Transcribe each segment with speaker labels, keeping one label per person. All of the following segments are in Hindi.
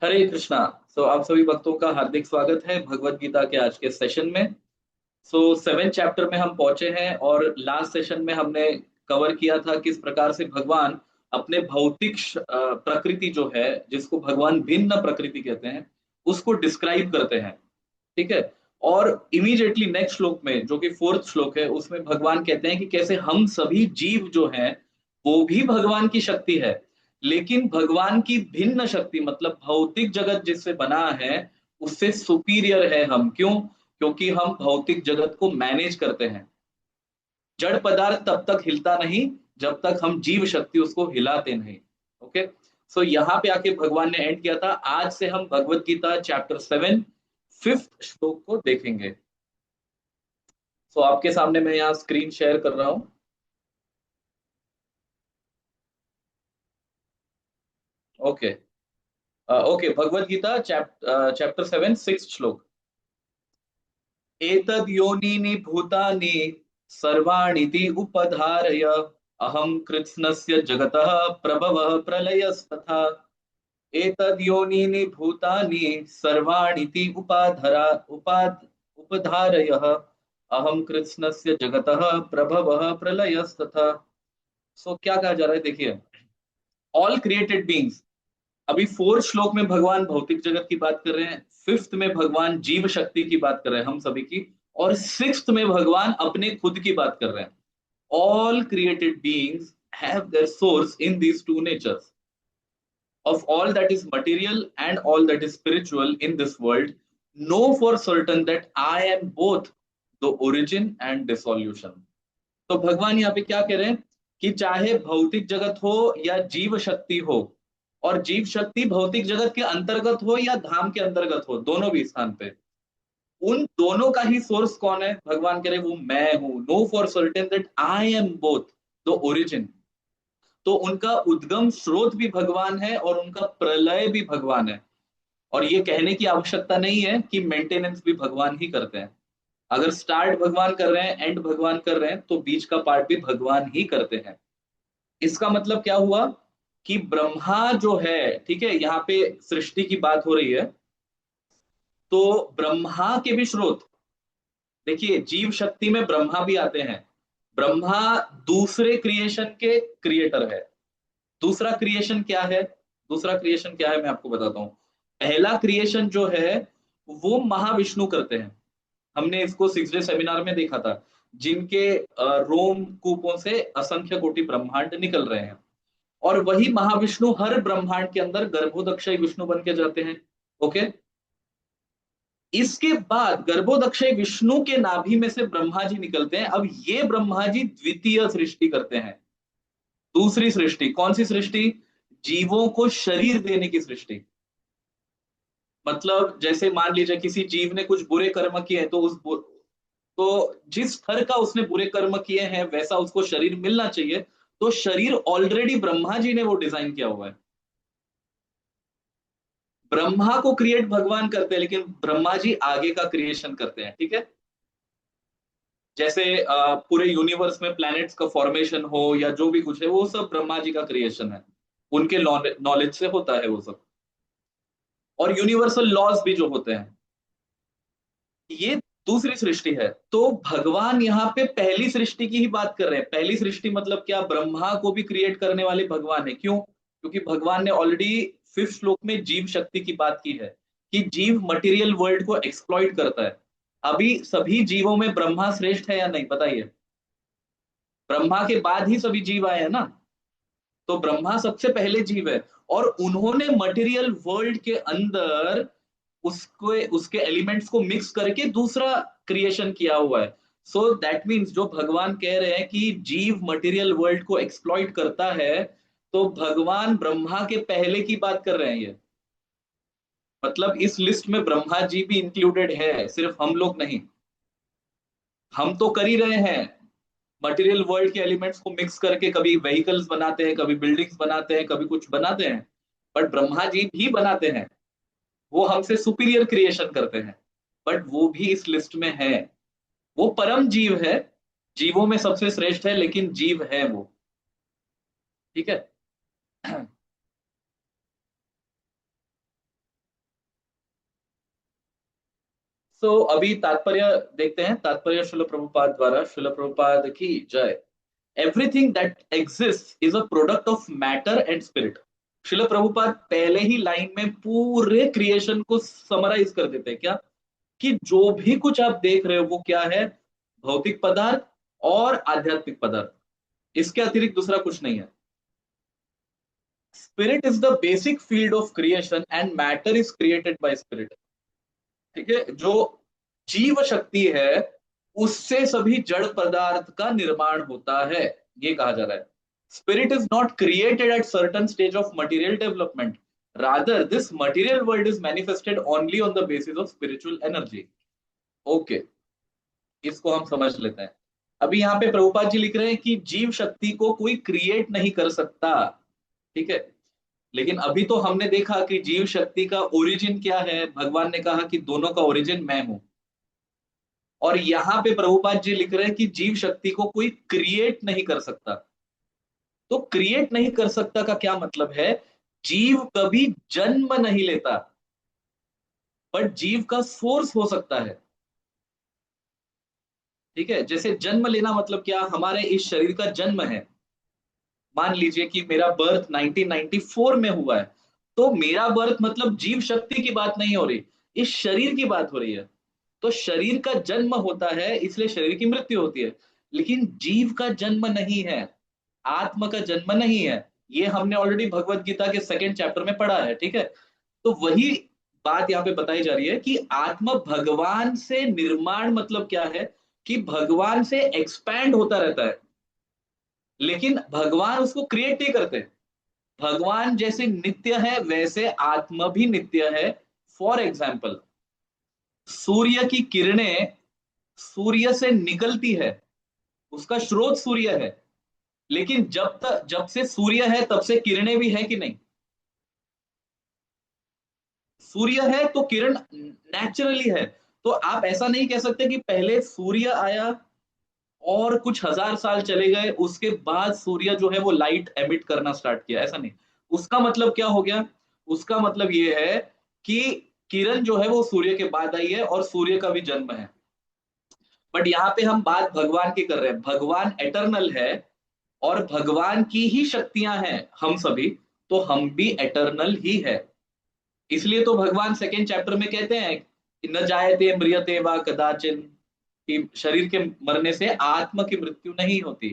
Speaker 1: हरे कृष्णा। आप सभी भक्तों का हार्दिक स्वागत है भगवत गीता के आज के सेशन में। सेवन चैप्टर में हम पहुंचे हैं और लास्ट सेशन में हमने कवर किया था किस प्रकार से भगवान अपने भौतिक प्रकृति जो है, जिसको भगवान भिन्न प्रकृति कहते हैं, उसको डिस्क्राइब करते हैं। ठीक है। और इमीडिएटली नेक्स्ट श्लोक में, जो कि फोर्थ श्लोक है, उसमें भगवान कहते हैं कि कैसे हम सभी जीव जो हैं वो भी भगवान की शक्ति है, लेकिन भगवान की भिन्न शक्ति, मतलब भौतिक जगत जिससे बना है उससे सुपीरियर है हम। क्यों? क्योंकि हम भौतिक जगत को मैनेज करते हैं। जड़ पदार्थ तब तक हिलता नहीं जब तक हम जीव शक्ति उसको हिलाते नहीं। ओके। यहाँ पे आके भगवान ने एंड किया था। आज से हम भगवत गीता चैप्टर 7 फिफ्थ श्लोक को देखेंगे। आपके सामने मैं यहाँ स्क्रीन शेयर कर रहा हूं। Okay. Okay, Bhagavad Gita chapter 7 six श्लोक। एतद् योनीनि भूतानि सर्वाणीति उपधारय अहं कृत्स्नस्य जगतः प्रभवः प्रलयस्तथा। एतद् योनीनि भूतानि सर्वाणीति उपधारयः अहं कृत्स्नस्य जगतः प्रभवः प्रलयस्तथा। क्या कहा जा रहा है, देखिए। ऑल क्रिएटेड बींग्स, अभी फोर्थ श्लोक में भगवान भौतिक जगत की बात कर रहे हैं, फिफ्थ में भगवान जीव शक्ति की बात कर रहे हैं, हम सभी की, और सिक्स्थ में भगवान अपने खुद की बात कर रहे हैं। All created beings have their source in these two natures of all that is material and all that is spiritual in this world. Know for certain that I am both the origin and dissolution. तो भगवान यहाँ पे क्या कह रहे हैं कि चाहे भौतिक जगत हो या जीव शक्ति हो, और जीव शक्ति भौतिक जगत के अंतर्गत हो या धाम के अंतर्गत हो, दोनों भी स्थान पे, उन दोनों का ही सोर्स कौन है? भगवान कह रहे वो मैं हूं। Know for certain that I am both the origin. तो उनका उद्गम स्रोत भी भगवान है और उनका प्रलय भी भगवान है। और ये कहने की आवश्यकता नहीं है कि मेंटेनेंस भी भगवान ही करते हैं। अगर स्टार्ट भगवान कर रहे हैं, एंड भगवान कर रहे हैं, तो बीच का पार्ट भी भगवान ही करते हैं। इसका मतलब क्या हुआ कि ब्रह्मा जो है, ठीक है, यहाँ पे सृष्टि की बात हो रही है, तो ब्रह्मा के भी स्रोत, देखिए, जीव शक्ति में ब्रह्मा भी आते हैं। ब्रह्मा दूसरे क्रिएशन के क्रिएटर है। दूसरा क्रिएशन क्या है? दूसरा क्रिएशन क्या है, मैं आपको बताता हूं। पहला क्रिएशन जो है वो महाविष्णु करते हैं। हमने इसको 6 डे सेमिनार में देखा था, जिनके रोम कूपों से असंख्य कोटि ब्रह्मांड निकल रहे हैं। और वही महाविष्णु हर ब्रह्मांड के अंदर गर्भोदक्षय विष्णु बन के जाते हैं। ओके। इसके बाद गर्भोदक्षय विष्णु के नाभि में से ब्रह्मा जी निकलते हैं। अब ये ब्रह्मा जी द्वितीय सृष्टि करते हैं। दूसरी सृष्टि कौन सी सृष्टि? जीवों को शरीर देने की सृष्टि। मतलब जैसे मान लीजिए किसी जीव ने कुछ बुरे कर्म किए हैं, तो तो जिस स्तर का उसने बुरे कर्म किए हैं वैसा उसको शरीर मिलना चाहिए। तो शरीर ऑलरेडी ब्रह्मा जी ने वो डिजाइन किया हुआ है। ब्रह्मा को क्रिएट भगवान करते हैं, लेकिन ब्रह्मा जी आगे का क्रिएशन करते हैं। ठीक है। जैसे पूरे यूनिवर्स में प्लैनेट्स का फॉर्मेशन हो या जो भी कुछ है, वो सब ब्रह्मा जी का क्रिएशन है। उनके नॉलेज से होता है वो सब। और यूनिवर्सल लॉज भी जो होते हैं, ये दूसरी सृष्टि है। तो भगवान यहाँ पे पहली सृष्टि की ही बात कर रहे हैं। पहली सृष्टि मतलब क्या? ब्रह्मा को भी क्रिएट करने वाले भगवान है। क्यों? क्योंकि भगवान ने ऑलरेडी फिफ्थ श्लोक में जीव शक्ति की बात की है कि जीव मटेरियल वर्ल्ड को एक्सप्लॉइट करता है। अभी सभी जीवों में ब्रह्मा श्रेष्ठ है या नहीं, बताइए। ब्रह्मा के बाद ही सभी जीव आए हैं ना। तो ब्रह्मा सबसे पहले जीव है, और उन्होंने मटेरियल वर्ल्ड के अंदर उसको उसके एलिमेंट्स को मिक्स करके दूसरा क्रिएशन किया हुआ है। सो दैट मीन्स जो भगवान कह रहे हैं कि जीव मटेरियल वर्ल्ड को एक्सप्लॉइट करता है, तो भगवान ब्रह्मा के पहले की बात कर रहे हैं ये। मतलब इस लिस्ट में ब्रह्मा जी भी इंक्लूडेड है, सिर्फ हम लोग नहीं। हम तो कर ही रहे हैं, मटेरियल वर्ल्ड के एलिमेंट्स को मिक्स करके कभी व्हीकल्स बनाते हैं, कभी बिल्डिंग्स बनाते हैं, कभी कुछ बनाते हैं। बट ब्रह्मा जी भी बनाते हैं। वो हमसे सुपीरियर क्रिएशन करते हैं, बट वो भी इस लिस्ट में है। वो परम जीव है, जीवों में सबसे श्रेष्ठ है, लेकिन जीव है वो। ठीक है। तो अभी तात्पर्य देखते हैं, तात्पर्य शिल प्रभुपाद द्वारा, शिल प्रभुपाद की जय। Everything that exist is a product of matter and spirit. शिल प्रभुपाद पहले ही लाइन में पूरे क्रिएशन को समराइज कर देते हैं क्या, कि जो भी कुछ आप देख रहे हो वो क्या है, भौतिक पदार्थ और आध्यात्मिक पदार्थ, इसके अतिरिक्त दूसरा कुछ नहीं है। Spirit is the basic field of creation and matter is created by spirit. ठीक है, जो जीव शक्ति है उससे सभी जड़ पदार्थ का निर्माण होता है, ये कहा जा रहा है। Spirit is not created at certain stage of material development, rather this material world is manifested only on the basis of spiritual energy. Okay, इसको हम समझ लेते हैं। अभी यहाँ पे प्रभुपाद जी लिख रहे हैं कि जीव शक्ति को कोई क्रिएट नहीं कर सकता। ठीक है, लेकिन अभी तो हमने देखा कि जीव शक्ति का ओरिजिन क्या है, भगवान ने कहा कि दोनों का ओरिजिन मैं हूं। और यहाँ पे प्रभुपाद जी लिख रहे हैं कि जीव शक्ति को कोई क्रिएट नहीं कर सकता। तो क्रिएट नहीं कर सकता का क्या मतलब है, जीव कभी जन्म नहीं लेता, बट जीव का सोर्स हो सकता है। ठीक है, जैसे जन्म लेना मतलब क्या, हमारे इस शरीर का जन्म है। मान लीजिए कि मेरा बर्थ 1994 में हुआ है, तो मेरा बर्थ मतलब जीव शक्ति की बात नहीं हो रही, इस शरीर की बात हो रही है। तो शरीर का जन्म होता है इसलिए शरीर की मृत्यु होती है, लेकिन जीव का जन्म नहीं है, आत्मा का जन्म नहीं है। ये हमने ऑलरेडी भगवत गीता के सेकंड चैप्टर में पढ़ा है। ठीक है, तो वही बात यहाँ पे बताई जा रही है कि आत्मा भगवान से निर्माण मतलब क्या है, कि भगवान से एक्सपैंड होता रहता है, लेकिन भगवान उसको क्रिएट नहीं करते। भगवान जैसे नित्य है वैसे आत्मा भी नित्य है। फॉर एग्जाम्पल, सूर्य की किरणें सूर्य से निकलती है, उसका स्रोत सूर्य है, लेकिन जब से सूर्य है तब से किरणें भी है कि नहीं। सूर्य है तो किरण नेचुरली है। तो आप ऐसा नहीं कह सकते कि पहले सूर्य आया और कुछ हजार साल चले गए उसके बाद सूर्य जो है वो लाइट एमिट करना स्टार्ट किया, ऐसा नहीं। उसका मतलब क्या हो गया, उसका मतलब ये है कि किरण जो है वो सूर्य के बाद आई है और सूर्य का भी जन्म है। बट यहाँ पे हम बात भगवान की कर रहे हैं, भगवान एटर्नल है और भगवान की ही शक्तियां हैं हम सभी, तो हम भी एटर्नल ही है। इसलिए तो भगवान सेकेंड चैप्टर में कहते हैं कि न जायते म्रियते वा कदाचिन, कि शरीर के मरने से आत्मा की मृत्यु नहीं होती।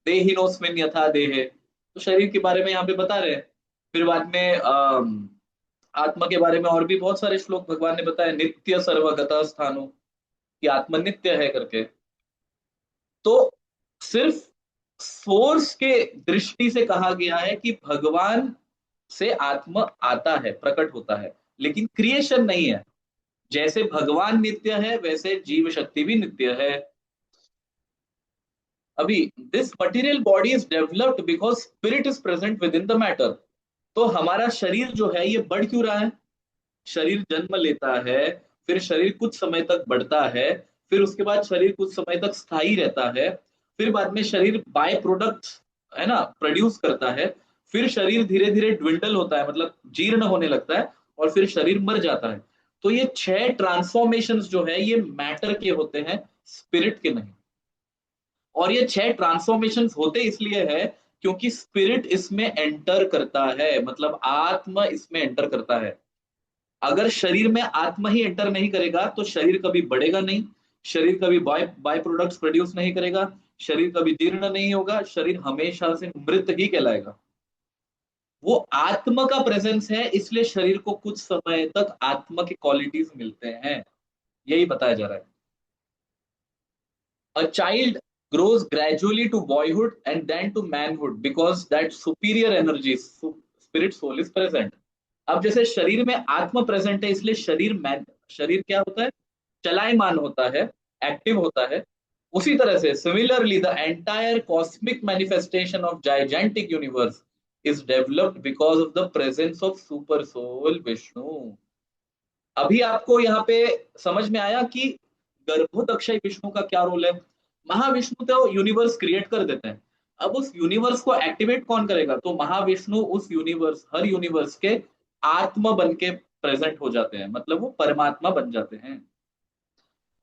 Speaker 1: देहिनोस्मिन यथा देहे, तो शरीर के बारे में यहाँ पे बता रहे हैं। फिर बाद में आत्मा के बारे में और भी बहुत सारे श्लोक भगवान ने बताया, नित्य सर्वगता स्थानु, कि आत्मा नित्य है करके। तो सिर्फ सोर्स के दृष्टि से कहा गया है कि भगवान से आत्मा आता है, प्रकट होता है, लेकिन क्रिएशन नहीं है। जैसे भगवान नित्य है वैसे जीव शक्ति भी नित्य है। अभी this material body is developed because spirit is present with in the matter. तो हमारा शरीर जो है ये बढ़ क्यों रहा है, शरीर जन्म लेता है, फिर शरीर कुछ समय तक बढ़ता है, फिर उसके बाद शरीर कुछ समय तक स्थायी रहता है, फिर बाद में शरीर बाय प्रोडक्ट है ना प्रोड्यूस करता है, फिर शरीर धीरे धीरे ड्विंडल होता है, मतलब जीर्ण होने लगता है, और फिर शरीर मर जाता है। तो ये 6 ट्रांसफॉर्मेशंस जो है ये मैटर के होते हैं, स्पिरिट के नहीं। और ये 6 ट्रांसफॉर्मेशंस होते इसलिए है क्योंकि स्पिरिट इसमें एंटर करता है, मतलब आत्मा इसमें एंटर करता है। अगर शरीर में आत्मा ही एंटर नहीं करेगा तो शरीर कभी बढ़ेगा नहीं, शरीर कभी बाय बाय प्रोडक्ट्स प्रोड्यूस नहीं करेगा, शरीर कभी जीर्ण नहीं होगा, शरीर हमेशा से मृत ही कहलाएगा। वो आत्मा का प्रेजेंस है इसलिए शरीर को कुछ समय तक आत्मा के क्वालिटीज मिलते हैं, यही बताया जा रहा है। A child grows gradually to boyhood and then to manhood because that superior energy, spirit soul is present. अब जैसे शरीर में आत्मा प्रेजेंट है इसलिए शरीर क्या होता है, चलायमान होता है, एक्टिव होता है। उसी तरह से similarly the entire cosmic manifestation of gigantic universe is developed because of the presence of super soul Vishnu. अभी आपको यहाँ पे समझ में आया कि गर्भोदक्षय विष्णु का क्या रोल है। महाविष्णु तो यूनिवर्स क्रिएट कर देते हैं, अब उस यूनिवर्स को एक्टिवेट कौन करेगा, तो महाविष्णु उस यूनिवर्स, हर यूनिवर्स के आत्मा बन के प्रेजेंट हो जाते हैं, मतलब वो परमात्मा बन जाते हैं।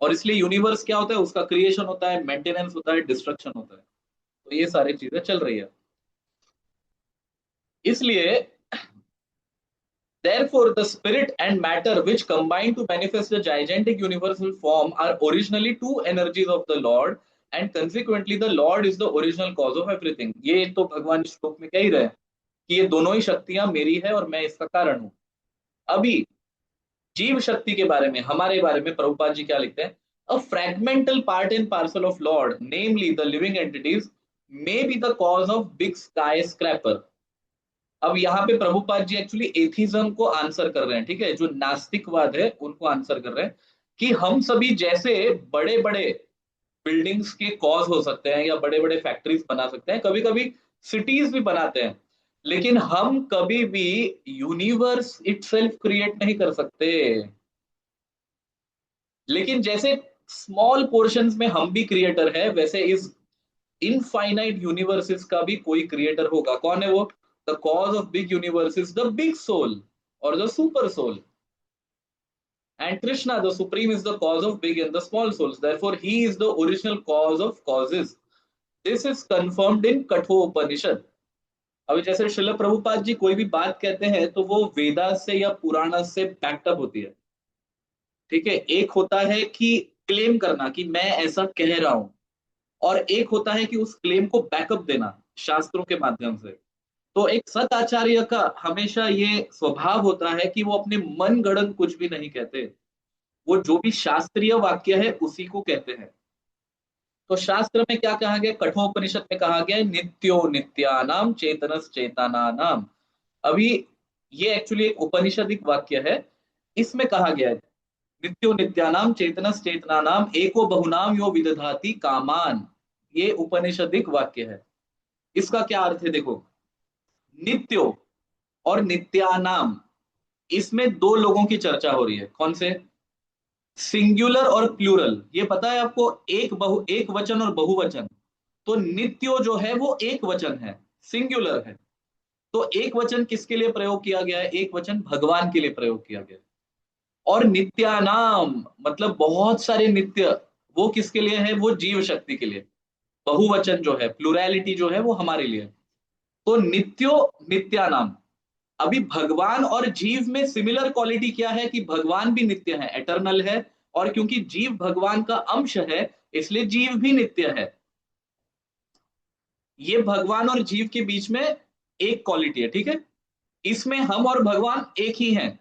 Speaker 1: और इसलिए यूनिवर्स क्या होता है, उसका क्रिएशन होता है, मेंटेनेंस होता है, डिस्ट्रक्शन होता है। तो ये सारी चीजें चल रही है। इसलिए therefore the spirit and matter which combine to manifest the gigantic universal form are originally two energies of the Lord, and consequently the Lord is the original cause of everything। ये तो भगवान इस श्लोक में कह ही रहे हैं कि ये दोनों ही शक्तियां मेरी है और मैं इसका कारण हूं। अभी जीव शक्ति के बारे में, हमारे बारे में प्रभुपाद जी क्या लिखते हैं? A fragmental part and parcel of Lord namely the living entities may be the cause of big skyscraper. अब यहाँ पे प्रभुपाद जी एक्चुअली एथिज्म को आंसर कर रहे हैं, ठीक है, जो नास्तिकवाद है उनको आंसर कर रहे हैं कि हम सभी जैसे बड़े बड़े बिल्डिंग्स के कॉज हो सकते हैं या बड़े बड़े फैक्ट्रीज बना सकते हैं, कभी कभी सिटीज भी बनाते हैं, लेकिन हम कभी भी यूनिवर्स इटसेल्फ क्रिएट नहीं कर सकते। लेकिन जैसे स्मॉल पोर्शंस में हम भी क्रिएटर है, वैसे इस इनफाइनाइट यूनिवर्सेस का भी कोई क्रिएटर होगा। कौन है वो? The cause of big universe is the big soul और the super soul, and Krishna the supreme is the cause of big and the small souls, therefore he is the original cause of causes। this is confirmed in Kathopanishad. अभी जैसे श्रील प्रभुपाद जी कोई भी बात कहते हैं तो वो वेदा से या पुराण से बैकअप होती है, ठीक है। एक होता है कि क्लेम करना कि मैं ऐसा कह रहा हूं, और एक होता है कि उस क्लेम को बैकअप देना शास्त्रों के माध्यम से। तो एक सत आचार्य का हमेशा ये स्वभाव होता है कि वो अपने मन गढ़ंत कुछ भी नहीं कहते, वो जो भी शास्त्रीय वाक्य है उसी को कहते हैं। तो शास्त्र में क्या कहा गया? कठोपनिषद में कहा गया है नित्यो नित्यानाम चेतनस चेतनानाम। अभी ये एक्चुअली एक उपनिषदिक वाक्य है, इसमें कहा गया है नित्यो नित्यानाम चेतनस चेतनानाम एको बहुनाम यो विदधाति कामान। ये उपनिषदिक वाक्य है। इसका क्या अर्थ है देखो, नित्यो और नित्यानाम, इसमें दो लोगों की चर्चा हो रही है। कौन से? सिंगुलर और प्लूरल। ये पता है आपको, एक वचन और बहुवचन। तो नित्यो जो है वो एक वचन है, सिंगुलर है। तो एक वचन किसके लिए प्रयोग किया गया है? एक वचन भगवान के लिए प्रयोग किया गया है। और नित्यानाम मतलब बहुत सारे नित्य, वो किसके लिए है? वो जीव शक्ति के लिए। बहुवचन जो है, प्लुरैलिटी जो है, वो हमारे लिए है। तो नित्यो नित्यानाम। अभी भगवान और जीव में सिमिलर क्वालिटी क्या है कि भगवान भी नित्य है, एटर्नल है, और क्योंकि जीव भगवान का अंश है इसलिए जीव भी नित्य है। ये भगवान और जीव के बीच में एक क्वालिटी है, ठीक है। इसमें हम और भगवान एक ही हैं।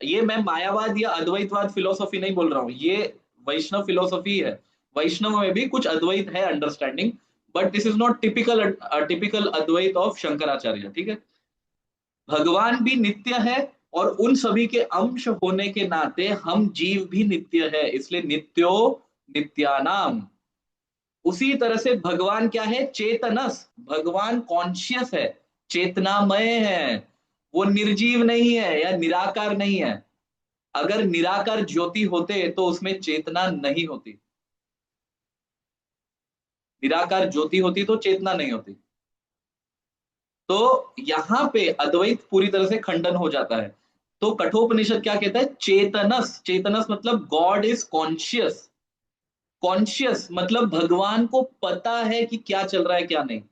Speaker 1: ये मैं मायावाद या अद्वैतवाद फिलोसॉफी नहीं बोल रहा हूं, ये वैष्णव फिलोसॉफी है। वैष्णव में भी कुछ अद्वैत है understanding, but this is not typical Advaita of Shankaracharya, ठीक है। भगवान भी नित्य है, और उन सभी के अंश होने के नाते हम जीव भी नित्य है, इसलिए नित्यो नित्यानाम। उसी तरह से भगवान क्या है? चेतनस। भगवान कॉन्शियस है, चेतनामय है। वो निर्जीव नहीं है या निराकार नहीं है। अगर निराकार ज्योति होते तो उसमें चेतना नहीं होती, निराकार ज्योति होती तो चेतना नहीं होती। तो यहां पे अद्वैत पूरी तरह से खंडन हो जाता है। तो कठोपनिषद क्या कहता है? चेतनस। चेतनस मतलब गॉड इज कॉन्शियस। कॉन्शियस मतलब भगवान को पता है कि क्या चल रहा है क्या नहीं।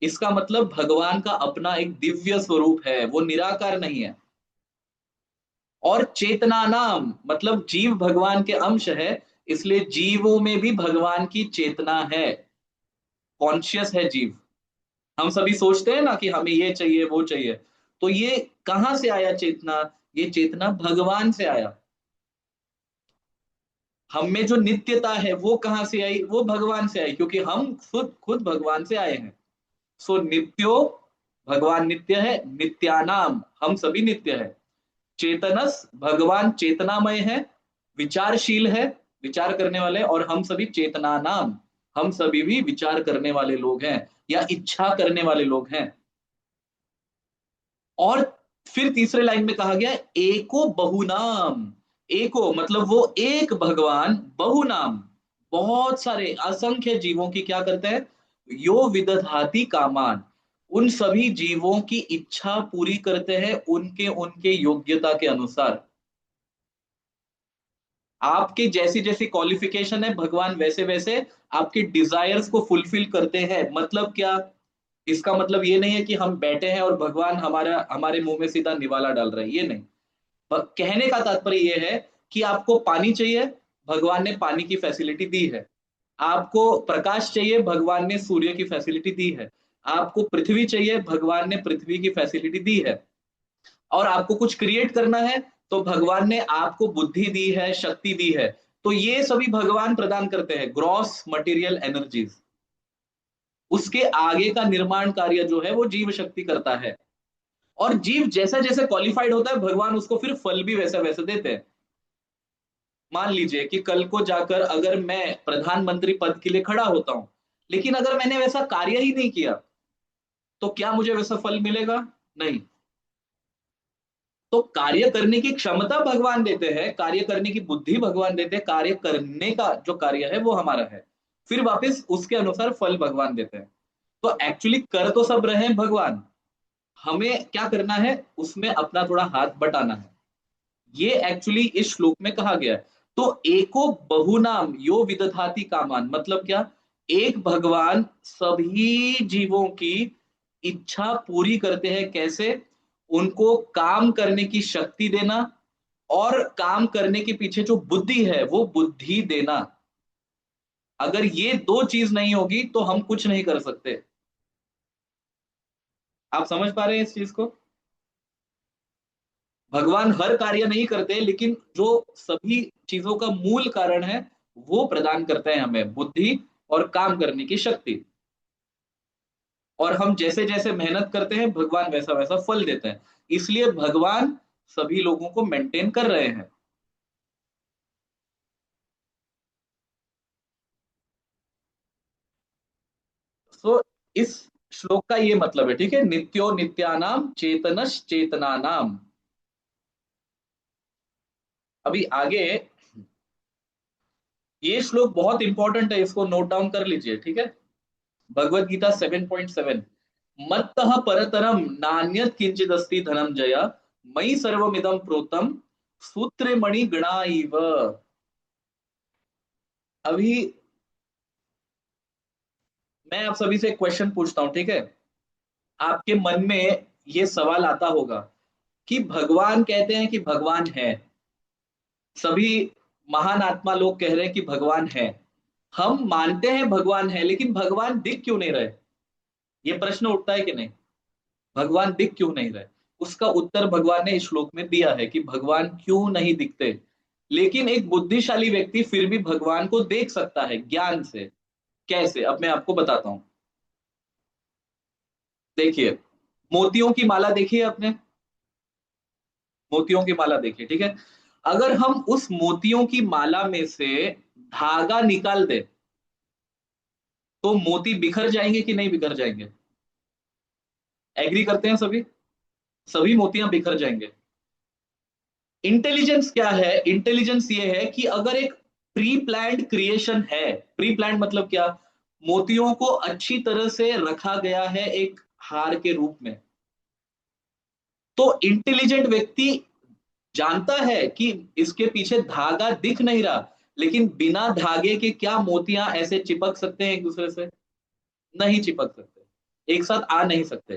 Speaker 1: इसका मतलब भगवान का अपना एक दिव्य स्वरूप है, वो निराकार नहीं है। और चेतना नाम मतलब जीव भगवान के अंश है, इसलिए जीवों में भी भगवान की चेतना है, कॉन्शियस है जीव। हम सभी सोचते हैं ना कि हमें ये चाहिए वो चाहिए, तो ये कहां से आया चेतना? ये चेतना भगवान से आया। हम में जो नित्यता है वो कहां से आई? वो भगवान से आई, क्योंकि हम खुद खुद भगवान से आए हैं। सो नित्यो, भगवान नित्य है। नित्यानाम हम सभी नित्य है। चेतनस भगवान चेतनामय है, विचारशील है, विचार करने वाले, और हम सभी चेतना नाम, हम सभी भी विचार करने वाले लोग हैं या इच्छा करने वाले लोग हैं। और फिर तीसरे लाइन में कहा गया एको बहुनाम। एको मतलब वो एक भगवान, बहुनाम बहुत सारे असंख्य जीवों की क्या करते हैं? यो विदधाति कामान, उन सभी जीवों की इच्छा पूरी करते हैं उनके उनके योग्यता के अनुसार। आपके जैसी जैसी क्वालिफिकेशन है भगवान वैसे वैसे आपके डिजायर्स को फुलफिल करते हैं। मतलब क्या? इसका मतलब ये नहीं है कि हम बैठे हैं और भगवान हमारा हमारे मुंह में सीधा निवाला डाल रहे हैं, ये नहीं। कहने का तात्पर्य ये है कि आपको पानी चाहिए, भगवान ने पानी की फैसिलिटी दी है। आपको प्रकाश चाहिए, भगवान ने सूर्य की फैसिलिटी दी है। आपको पृथ्वी चाहिए, भगवान ने पृथ्वी की फैसिलिटी दी है। और आपको कुछ क्रिएट करना है तो भगवान ने आपको बुद्धि दी है, शक्ति दी है। तो ये सभी भगवान प्रदान करते हैं, ग्रॉस मटेरियल एनर्जीज। उसके आगे का निर्माण कार्य जो है वो जीव शक्ति करता है। और जीव जैसा जैसे क्वालिफाइड होता है भगवान उसको फिर फल भी वैसा वैसे देते हैं। मान लीजिए कि कल को जाकर अगर मैं प्रधानमंत्री पद के लिए खड़ा होता हूं, लेकिन अगर मैंने वैसा कार्य ही नहीं किया, तो क्या मुझे वैसा फल मिलेगा? नहीं। तो कार्य करने की क्षमता भगवान देते हैं, कार्य करने की बुद्धि भगवान देते हैं, कार्य करने का जो कार्य है वो हमारा है। फिर वापस उसके अनुसार फल भगवान देते हैं। तो एक्चुअली कर तो सब रहे हैं भगवान, हमें क्या करना है उसमें अपना थोड़ा हाथ बटाना है। ये एक्चुअली इस श्लोक में कहा गया है। तो एको बहुनाम यो विदधाति कामान, मतलब क्या? एक भगवान सभी जीवों की इच्छा पूरी करते हैं। कैसे? उनको काम करने की शक्ति देना, और काम करने के पीछे जो बुद्धि है वो बुद्धि देना। अगर ये दो चीज नहीं होगी तो हम कुछ नहीं कर सकते। आप समझ पा रहे हैं इस चीज को? भगवान हर कार्य नहीं करते, लेकिन जो सभी चीजों का मूल कारण है वो प्रदान करते हैं हमें बुद्धि और काम करने की शक्ति। और हम जैसे जैसे मेहनत करते हैं भगवान वैसा वैसा फल देते हैं। इसलिए भगवान सभी लोगों को मेंटेन कर रहे हैं। सो इस श्लोक का ये मतलब है, ठीक है, नित्यो नित्यानाम चेतनश चेतनानाम। अभी आगे ये श्लोक बहुत इंपॉर्टेंट है, इसको नोट डाउन कर लीजिए, ठीक है। भगवत गीता 7.7, मत्तः परतरम नान्यत किंचिदस्ति धनंजय, मयि सर्वमिदं प्रोतम सूत्रे मणि गणा इव। अभी मैं आप सभी से एक क्वेश्चन पूछता हूं, ठीक है। आपके मन में ये सवाल आता होगा कि भगवान कहते हैं कि भगवान है, सभी महान आत्मा लोग कह रहे हैं कि भगवान है, हम मानते हैं भगवान है, लेकिन भगवान दिख क्यों नहीं रहे? ये प्रश्न उठता है कि नहीं? भगवान दिख क्यों नहीं रहे? उसका उत्तर भगवान ने इस श्लोक में दिया है कि भगवान क्यों नहीं दिखते। लेकिन एक बुद्धिशाली व्यक्ति फिर भी भगवान को देख सकता है ज्ञान से। कैसे? अब मैं आपको बताता हूं। देखिए, मोतियों की माला देखिए आपने, मोतियों की माला देखिए, ठीक है। अगर हम उस मोतियों की माला में से धागा निकाल दे तो मोती बिखर जाएंगे कि नहीं बिखर जाएंगे? एग्री करते हैं सभी? सभी मोतियां बिखर जाएंगे। इंटेलिजेंस क्या है? इंटेलिजेंस ये है कि अगर एक प्री प्लान्ड क्रिएशन है, प्री प्लान्ड मतलब क्या? मोतियों को अच्छी तरह से रखा गया है एक हार के रूप में। तो इंटेलिजेंट व्यक्ति जानता है कि इसके पीछे धागा दिख नहीं रहा, लेकिन बिना धागे के क्या मोतियां ऐसे चिपक सकते हैं एक दूसरे से? नहीं चिपक सकते, एक साथ आ नहीं सकते।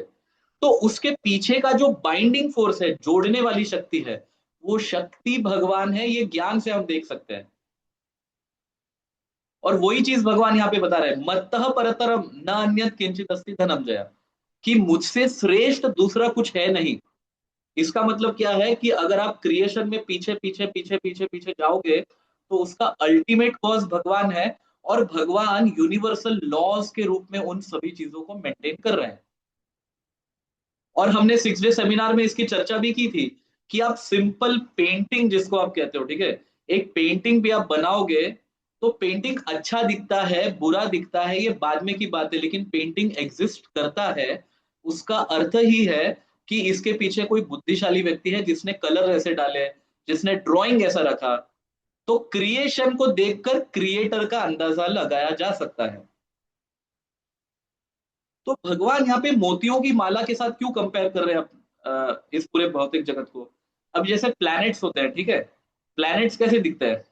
Speaker 1: तो उसके पीछे का जो बाइंडिंग फोर्स है, जोड़ने वाली शक्ति है, वो शक्ति भगवान है, ये ज्ञान से हम देख सकते हैं। और वही चीज भगवान यहाँ पे बता रहे हैं, मत्तः परतरम न अन्यत किंचित अस्ति धनंजय, कि मुझसे श्रेष्ठ दूसरा कुछ है नहीं। इसका मतलब क्या है कि अगर आप क्रिएशन में पीछे पीछे पीछे पीछे पीछे जाओगे तो उसका अल्टीमेट कॉज भगवान है। और भगवान यूनिवर्सल लॉज के रूप में उन सभी चीजों को मेंटेन कर रहे हैं। और हमने 6 डे सेमिनार में इसकी चर्चा भी की थी कि आप सिंपल पेंटिंग जिसको आप कहते हो, ठीक है, एक पेंटिंग भी आप बनाओगे तो पेंटिंग अच्छा दिखता है बुरा दिखता है ये बाद में की बात है, लेकिन पेंटिंग एग्जिस्ट करता है। उसका अर्थ ही है कि इसके पीछे कोई बुद्धिशाली व्यक्ति है जिसने कलर ऐसे डाले, जिसने ड्राइंग ऐसा रखा। तो क्रिएशन को देखकर क्रिएटर का अंदाजा लगाया जा सकता है। तो भगवान यहाँ पे मोतियों की माला के साथ क्यों कंपेयर कर रहे हैं इस पूरे भौतिक जगत को? अब जैसे प्लैनेट्स होते हैं, ठीक है, प्लैनेट्स कैसे दिखते हैं?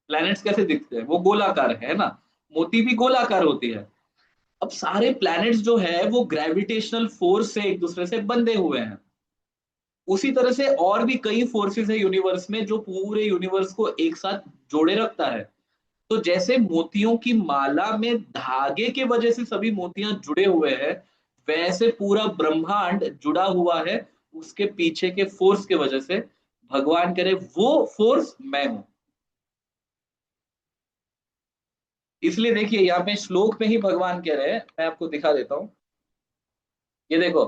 Speaker 1: प्लैनेट्स कैसे दिखते हैं, वो गोलाकार है ना, मोती भी गोलाकार होती है। अब सारे प्लैनेट्स जो है वो ग्रेविटेशनल फोर्स से एक दूसरे से बंधे हुए हैं। उसी तरह से और भी कई फोर्सेस है यूनिवर्स में जो पूरे यूनिवर्स को एक साथ जोड़े रखता है। तो जैसे मोतियों की माला में धागे के वजह से सभी मोतियां जुड़े हुए हैं, वैसे पूरा ब्रह्मांड जुड़ा हुआ है उसके पीछे के फोर्स के वजह से। भगवान कह रहे वो फोर्स मैं हूं। इसलिए देखिए यहाँ पे श्लोक में ही भगवान कह रहे हैं, मैं आपको दिखा देता हूं। ये देखो,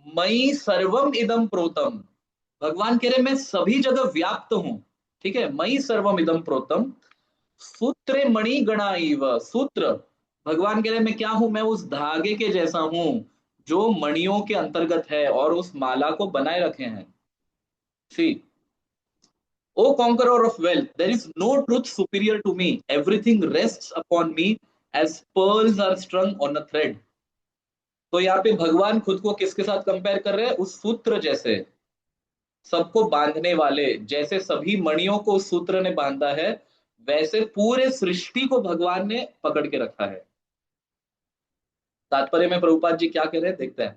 Speaker 1: मई सर्वम इदम प्रोतम। भगवान कह रहे मैं सभी जगह व्याप्त हूं। ठीक है, मई सर्वम इदम प्रोतम, सूत्र मणि गणा इव। सूत्र, भगवान कह रहे मैं क्या हूं, मैं उस धागे के जैसा हूं जो मणियों के अंतर्गत है और उस माला को बनाए रखे हैं। सी, O conqueror of wealth, there is no truth superior to me. Everything rests upon me as pearls are strung on a thread. तो यहाँ पे भगवान खुद को किसके साथ कंपेयर कर रहे हैं, उस सूत्र जैसे, सबको बांधने वाले, जैसे सभी मणियों को उस सूत्र ने बांधा है, वैसे पूरे सृष्टि को भगवान ने पकड़ के रखा है। तात्पर्य में प्रभुपाद जी क्या कह रहे हैं, देखते हैं।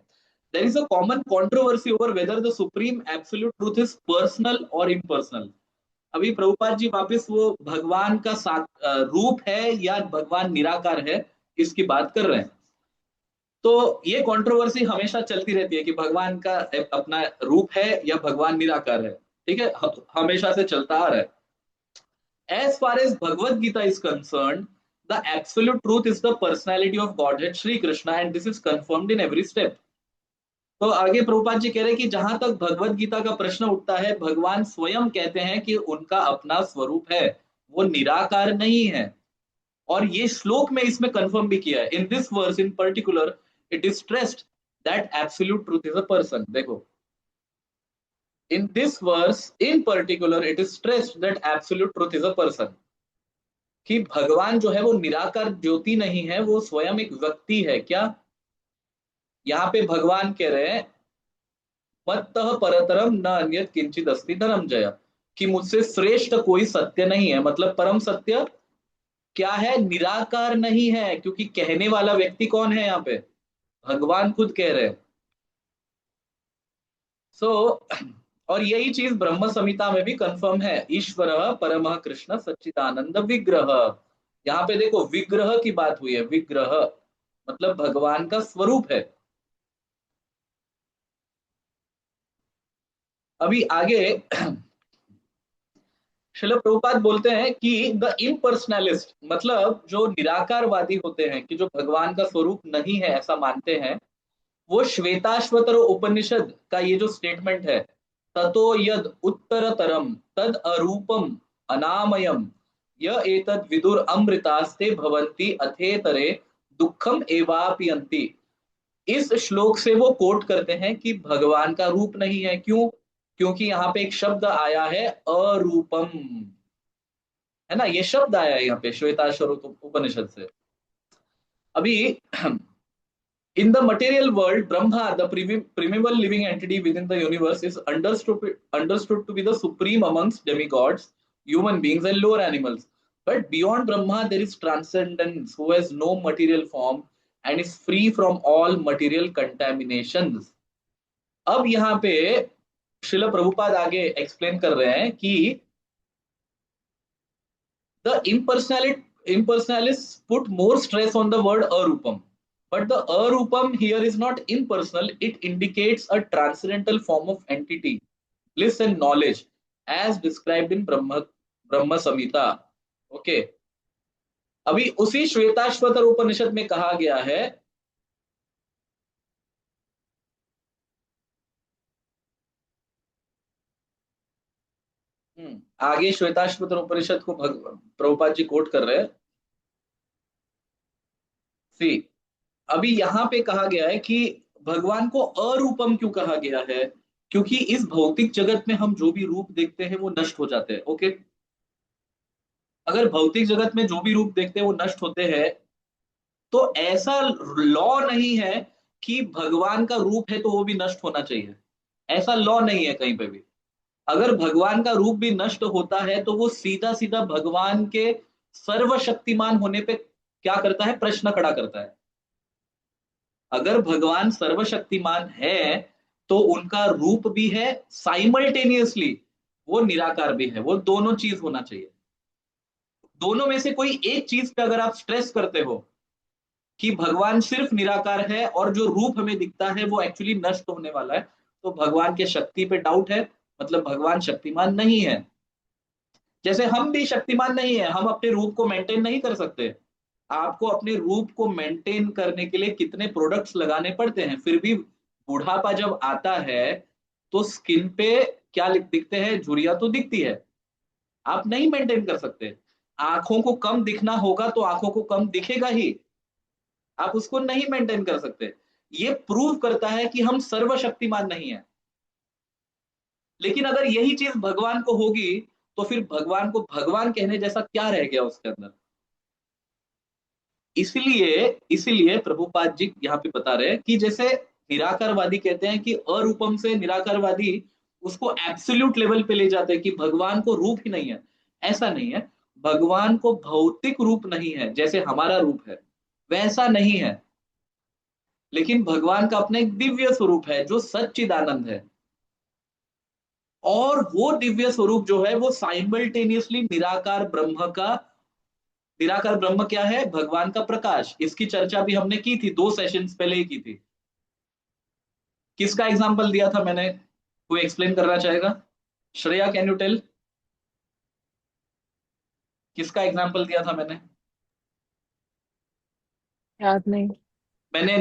Speaker 1: There is a common controversy over whether the supreme absolute truth is personal और इम्पर्सनल। अभी प्रभुपाद जी वापस वो भगवान का रूप है या भगवान निराकार है, इसकी बात कर रहे हैं। तो ये कंट्रोवर्सी हमेशा चलती रहती है कि भगवान का अपना रूप है या भगवान निराकार है। ठीक है, हमेशा से चलता आ रहा है। As far as Bhagavad Gita is concerned, the absolute truth is the personality of Godhead Shri Krishna, and this is confirmed in every step. तो आगे प्रभुपाद जी कह रहे हैं कि जहां तक भगवत गीता का प्रश्न उठता है, भगवान स्वयं कहते हैं कि उनका अपना स्वरूप है, वो निराकार नहीं है। और ये श्लोक में इसमें कंफर्म भी किया है। In this verse in particular it is stressed that absolute truth is a person. देखो, in this verse in particular it is stressed that absolute truth is a person, कि भगवान जो है वो निराकार ज्योति नहीं है, वो स्वयं एक व्यक्ति है। क्या, यहाँ पे भगवान कह रहे हैं मत्तः परतरम न अन्यत किंचित अस्ति धनंजय, कि मुझसे श्रेष्ठ कोई सत्य नहीं है। मतलब परम सत्य क्या है, निराकार नहीं है। क्योंकि कहने वाला व्यक्ति कौन है यहाँ पे, भगवान खुद कह रहे हैं। सो और यही चीज ब्रह्म संहिता में भी कंफर्म है, ईश्वर परम कृष्ण सच्चिदानंद विग्रह। यहाँ पे देखो विग्रह की बात हुई है, विग्रह मतलब भगवान का स्वरूप है। अभी आगे शिल प्रभुपाद बोलते हैं कि द इम्पर्सनलिस्ट, मतलब जो निराकारवादी होते हैं, कि जो भगवान का स्वरूप नहीं है ऐसा मानते हैं, वो श्वेताश्वतर उपनिषद का ये जो स्टेटमेंट है, ततो यद उत्तरतरम तद अरूपम अनामयम य एतद विदुर अमृतास्ते भवन्ति अथेतरे दुखम एवापियंति, इस श्लोक से वो कोट करते हैं कि भगवान का रूप नहीं है। क्यों, क्योंकि यहाँ पे एक शब्द आया है अरूपम, है ना, ये शब्द आया है यहाँ पे श्वेताश्वर उपनिषद से। अभी in the material world, Brahma, the primeval living entity within the universe, is understood to be the supreme amongst demigods, human beings, and lower animals. But beyond Brahma, there is transcendence, who has no material form and is free from all material contaminations. अब यहाँ पे श्रील प्रभुपाद आगे एक्सप्लेन कर रहे हैं कि the impersonalists put more stress on the word arupam. But the arupam here is not impersonal, it indicates a transcendental form of entity, bliss and knowledge, as described in Brahma Samhita. Okay. अभी उसी श्वेताश्वतर उपनिषद में कहा गया है, आगे श्वेताश्वतर उपनिषद को प्रभुपाद जी कोट कर रहे हैं। सी, अभी यहाँ पे कहा गया है कि भगवान को अरूपम क्यों कहा गया है, क्योंकि इस भौतिक जगत में हम जो भी रूप देखते हैं वो नष्ट हो जाते हैं। ओके, अगर भौतिक जगत में जो भी रूप देखते हैं वो नष्ट होते हैं, तो ऐसा लॉ नहीं है कि भगवान का रूप है तो वो भी नष्ट होना चाहिए। ऐसा लॉ नहीं है कहीं पे भी। अगर भगवान का रूप भी नष्ट होता है तो वो सीधा सीधा भगवान के सर्वशक्तिमान होने पे क्या करता है, प्रश्न खड़ा करता है। अगर भगवान सर्वशक्तिमान है तो उनका रूप भी है, साइमल्टेनियसली वो निराकार भी है, वो दोनों चीज होना चाहिए। दोनों में से कोई एक चीज पे अगर आप स्ट्रेस करते हो कि भगवान सिर्फ निराकार है और जो रूप हमें दिखता है वो एक्चुअली नष्ट होने वाला है, तो भगवान के शक्ति पे डाउट है, मतलब भगवान शक्तिमान नहीं है। जैसे हम भी शक्तिमान नहीं है, हम अपने रूप को मेंटेन नहीं कर सकते। आपको अपने रूप को मेंटेन करने के लिए कितने प्रोडक्ट्स लगाने पड़ते हैं, फिर भी बुढ़ापा जब आता है तो स्किन पे क्या दिखते हैं, झुर्रियां तो दिखती है। आप नहीं मेंटेन कर सकते। आंखों को कम दिखना होगा तो आंखों को कम दिखेगा ही, आप उसको नहीं मेंटेन कर सकते। ये प्रूव करता है कि हम सर्वशक्तिमान नहीं है। लेकिन अगर यही चीज भगवान को होगी तो फिर भगवान को भगवान कहने जैसा क्या रह गया उसके अंदर। इसलिए इसलिए प्रभुपाद जी यहाँ पे बता रहे हैं कि जैसे निराकारवादी कहते हैं कि अरूपम से निराकारवादी उसको एब्सोल्यूट लेवल पे ले जाते हैं कि भगवान को रूप ही नहीं है। ऐसा नहीं है। भगवान को भौतिक रूप नहीं है जैसे हमारा रूप है, वैसा नहीं है। लेकिन भगवान का अपना एक दिव्य स्वरूप है जो सच्चिदानंद है। और वो दिव्य स्वरूप जो है वो साइमल्टेनियसली निराकार ब्रह्म का, निराकार ब्रह्म क्या है, भगवान का प्रकाश। इसकी चर्चा भी हमने की थी, 2 सेशंस पहले ही की थी। किसका एग्जांपल दिया था मैंने, कोई एक्सप्लेन करना चाहेगा? श्रेया कैन यू टेल, किसका एग्जांपल दिया था मैंने?
Speaker 2: याद नहीं।
Speaker 1: मैंने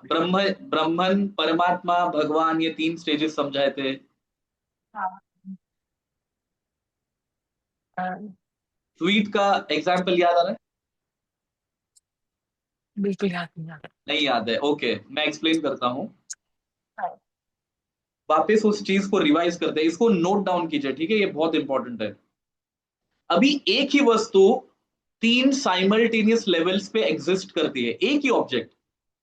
Speaker 1: ब्रह्म, ब्रह्मन, परमात्मा, भगवान, ये 3 स्टेजेस समझाए थे।
Speaker 2: हाँ। हाँ,
Speaker 1: स्वीट का एग्जाम्पल याद आ रहा है?
Speaker 2: बिल्कुल याद नहीं आता।
Speaker 1: नहीं याद है, ओके मैं एक्सप्लेन करता हूं।
Speaker 2: हाँ।
Speaker 1: वापस उस चीज को रिवाइज करते हैं, इसको नोट डाउन कीजिए, ठीक है, ये बहुत इंपॉर्टेंट है। अभी एक ही वस्तु 3 साइमल्टेनियस लेवल्स पे एग्जिस्ट करती है, एक ही ऑब्जेक्ट,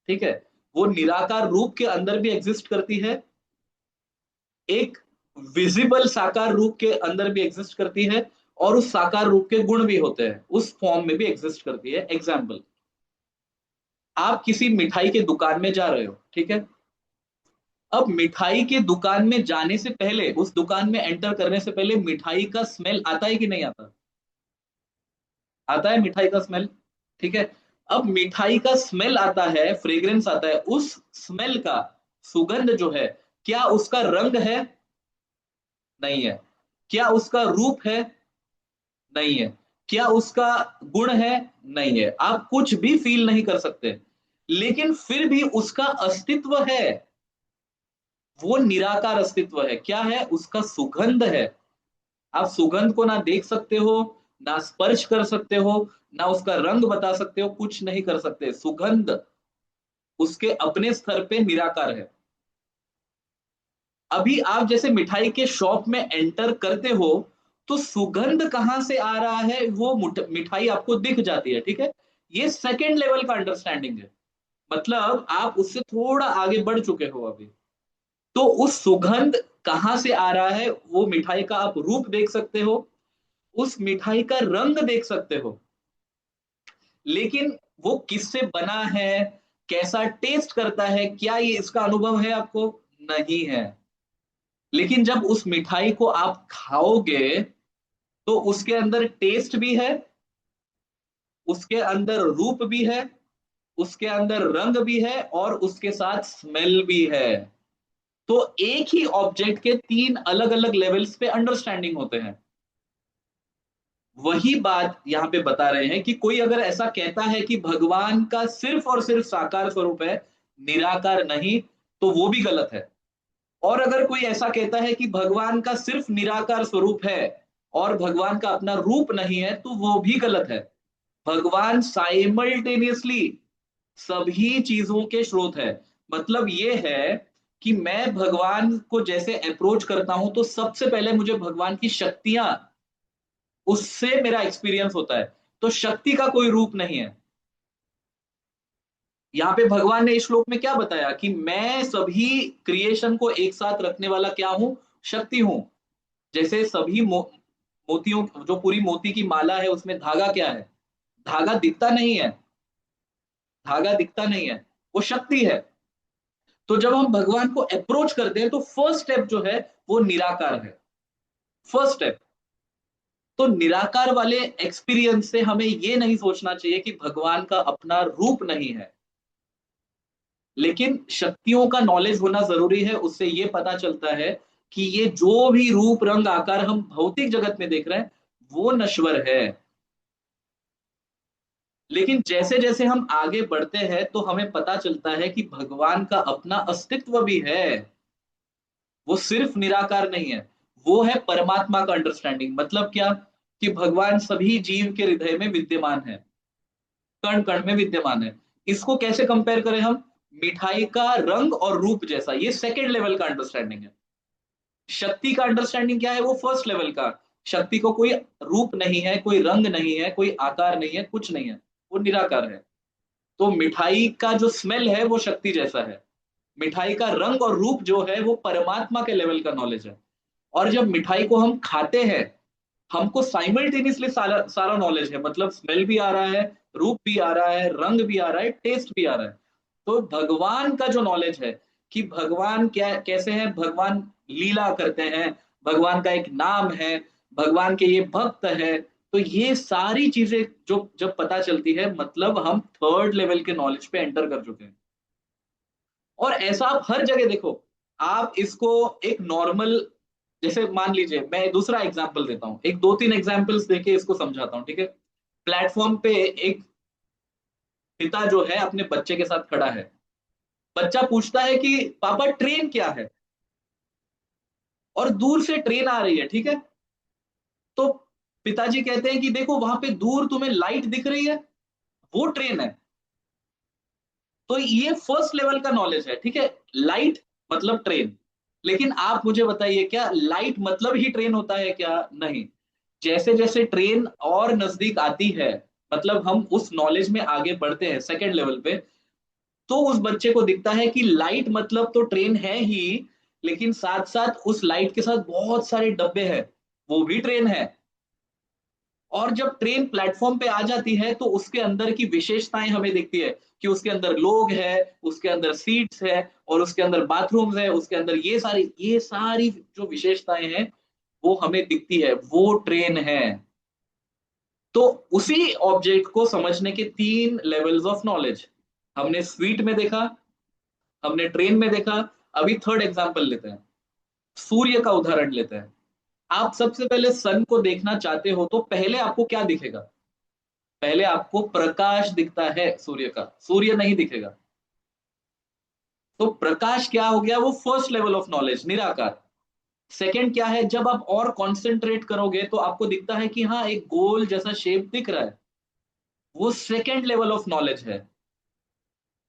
Speaker 1: ठीक है। वो निराकार रूप के अंदर भी एग्जिस्ट करती है, एक विजिबल साकार रूप के अंदर भी एग्जिस्ट करती है, और उस साकार रूप के गुण भी होते हैं, उस फॉर्म में भी एग्जिस्ट करती है। एग्जाम्पल, आप किसी मिठाई के दुकान में जा रहे हो, ठीक है। अब मिठाई के दुकान में जाने से पहले, उस दुकान में एंटर करने से पहले मिठाई का स्मेल आता है कि नहीं आता? आता है मिठाई का स्मेल, ठीक है। अब मिठाई का स्मेल आता है, फ्रेग्रेंस आता है, उस स्मेल का, सुगंध जो है, क्या उसका रंग है? नहीं है। क्या उसका रूप है? नहीं है। क्या उसका गुण है? नहीं है। आप कुछ भी फील नहीं कर सकते, लेकिन फिर भी उसका अस्तित्व है। वो निराकार अस्तित्व है। क्या है? उसका सुगंध है। आप सुगंध को ना देख सकते हो, ना स्पर्श कर सकते हो, ना उसका रंग बता सकते हो, कुछ नहीं कर सकते। सुगंध उसके अपने स्तर पे निराकार है। अभी आप जैसे मिठाई के शॉप में एंटर करते हो तो सुगंध कहां से आ रहा है, वो मिठाई आपको दिख जाती है, ठीक है। ये सेकंड लेवल का अंडरस्टैंडिंग है, मतलब आप उससे थोड़ा आगे बढ़ चुके हो अभी। तो उस सुगंध कहां से आ रहा है, वो मिठाई का आप रूप देख सकते हो, उस मिठाई का रंग देख सकते हो, लेकिन वो किससे बना है, कैसा टेस्ट करता है, क्या ये इसका अनुभव है आपको? नहीं है। लेकिन जब उस मिठाई को आप खाओगे तो उसके अंदर टेस्ट भी है, उसके अंदर रूप भी है, उसके अंदर रंग भी है, और उसके साथ स्मेल भी है। तो एक ही ऑब्जेक्ट के 3 अलग अलग लेवल्स पे अंडरस्टैंडिंग होते हैं। वही बात यहां पे बता रहे हैं कि कोई अगर ऐसा कहता है कि भगवान का सिर्फ और सिर्फ साकार स्वरूप है, निराकार नहीं, तो वो भी गलत है। और अगर कोई ऐसा कहता है कि भगवान का सिर्फ निराकार स्वरूप है और भगवान का अपना रूप नहीं है, तो वो भी गलत है। भगवान साइमल्टेनियसली सभी चीजों के स्रोत है। मतलब ये है कि मैं भगवान को जैसे अप्रोच करता हूं तो सबसे पहले मुझे भगवान की शक्तियां, उससे मेरा एक्सपीरियंस होता है। तो शक्ति का कोई रूप नहीं है। यहाँ पे भगवान ने इस श्लोक में क्या बताया कि मैं सभी क्रिएशन को एक साथ रखने वाला क्या हूं, शक्ति हूं। जैसे सभी मोतियों, जो पूरी मोती की माला है उसमें धागा क्या है? धागा दिखता नहीं है, धागा दिखता नहीं है, वो शक्ति है। तो जब हम भगवान को अप्रोच करते हैं तो फर्स्ट स्टेप जो है वो निराकार है, फर्स्ट स्टेप। तो निराकार वाले एक्सपीरियंस से हमें ये नहीं सोचना चाहिए कि भगवान का अपना रूप नहीं है, लेकिन शक्तियों का नॉलेज होना जरूरी है। उससे ये पता चलता है कि ये जो भी रूप रंग आकार हम भौतिक जगत में देख रहे हैं वो नश्वर है। लेकिन जैसे जैसे हम आगे बढ़ते हैं तो हमें पता चलता है कि भगवान का अपना अस्तित्व भी है, वो सिर्फ निराकार नहीं है, वो है परमात्मा का अंडरस्टैंडिंग। मतलब क्या? कि भगवान सभी जीव के हृदय में विद्यमान है, कण कण में विद्यमान है। इसको कैसे कंपेयर करें हम? मिठाई का रंग और रूप जैसा, ये सेकेंड लेवल का अंडरस्टैंडिंग है। शक्ति का अंडरस्टैंडिंग क्या है? वो फर्स्ट लेवल का। शक्ति को कोई रूप नहीं है, कोई रंग नहीं है, कोई आकार नहीं है, कुछ नहीं है, वो निराकार है। तो मिठाई का जो स्मेल है वो शक्ति जैसा है, मिठाई का रंग और रूप जो है वो परमात्मा के लेवल का नॉलेज है। और जब मिठाई को हम खाते हैं, हमको साइमल्टेनियसली सारा सारा नॉलेज है, मतलब स्मेल भी आ रहा है, रूप भी आ रहा है, रंग भी आ रहा है, टेस्ट भी आ रहा है। तो भगवान का जो नॉलेज है कि भगवान क्या कैसे है, भगवान लीला करते हैं, भगवान का एक नाम है, भगवान के ये भक्त है, तो ये सारी चीजें जो जब पता चलती है मतलब हम थर्ड लेवल के नॉलेज पे एंटर कर चुके हैं। और ऐसा आप हर जगह देखो। आप इसको एक नॉर्मल, जैसे मान लीजिए मैं दूसरा एग्जांपल देता हूं, एक दो तीन एग्जांपल्स देके इसको समझाता हूं, ठीक है? प्लेटफॉर्म पे एक पिता जो है अपने बच्चे के साथ खड़ा है। बच्चा पूछता है कि पापा ट्रेन क्या है? और दूर से ट्रेन आ रही है, ठीक है? तो पिताजी कहते हैं कि देखो वहां पे दूर तुम्हें लाइट दिख रही है, वो ट्रेन है। तो ये फर्स्ट लेवल का नॉलेज है, ठीक है? लाइट मतलब ट्रेन। लेकिन आप मुझे बताइए, क्या लाइट मतलब ही ट्रेन होता है क्या? नहीं। जैसे जैसे ट्रेन और नजदीक आती है, मतलब हम उस नॉलेज में आगे बढ़ते हैं सेकेंड लेवल पे, तो उस बच्चे को दिखता है कि लाइट मतलब तो ट्रेन है ही, लेकिन साथ साथ उस लाइट के साथ बहुत सारे डब्बे हैं, वो भी ट्रेन है। और जब ट्रेन प्लेटफॉर्म पे आ जाती है तो उसके अंदर की विशेषताएं हमें दिखती है कि उसके अंदर लोग है, उसके अंदर सीट्स है, और उसके अंदर बाथरूम्स है, उसके अंदर ये सारी जो विशेषताएं हैं वो हमें दिखती है, वो ट्रेन है। तो उसी ऑब्जेक्ट को समझने के तीन लेवल्स ऑफ नॉलेज हमने स्वीट में देखा, हमने ट्रेन में देखा। अभी थर्ड एग्जांपल लेते हैं, सूर्य का उदाहरण लेते हैं। आप सबसे पहले सन को देखना चाहते हो तो पहले आपको क्या दिखेगा? पहले आपको प्रकाश दिखता है सूर्य का, सूर्य नहीं दिखेगा। तो प्रकाश क्या हो गया? वो फर्स्ट लेवल ऑफ नॉलेज, निराकार। सेकंड क्या है? जब आप और कंसंट्रेट करोगे तो आपको दिखता है कि हाँ एक गोल जैसा शेप दिख रहा है, वो सेकंड लेवल ऑफ नॉलेज है।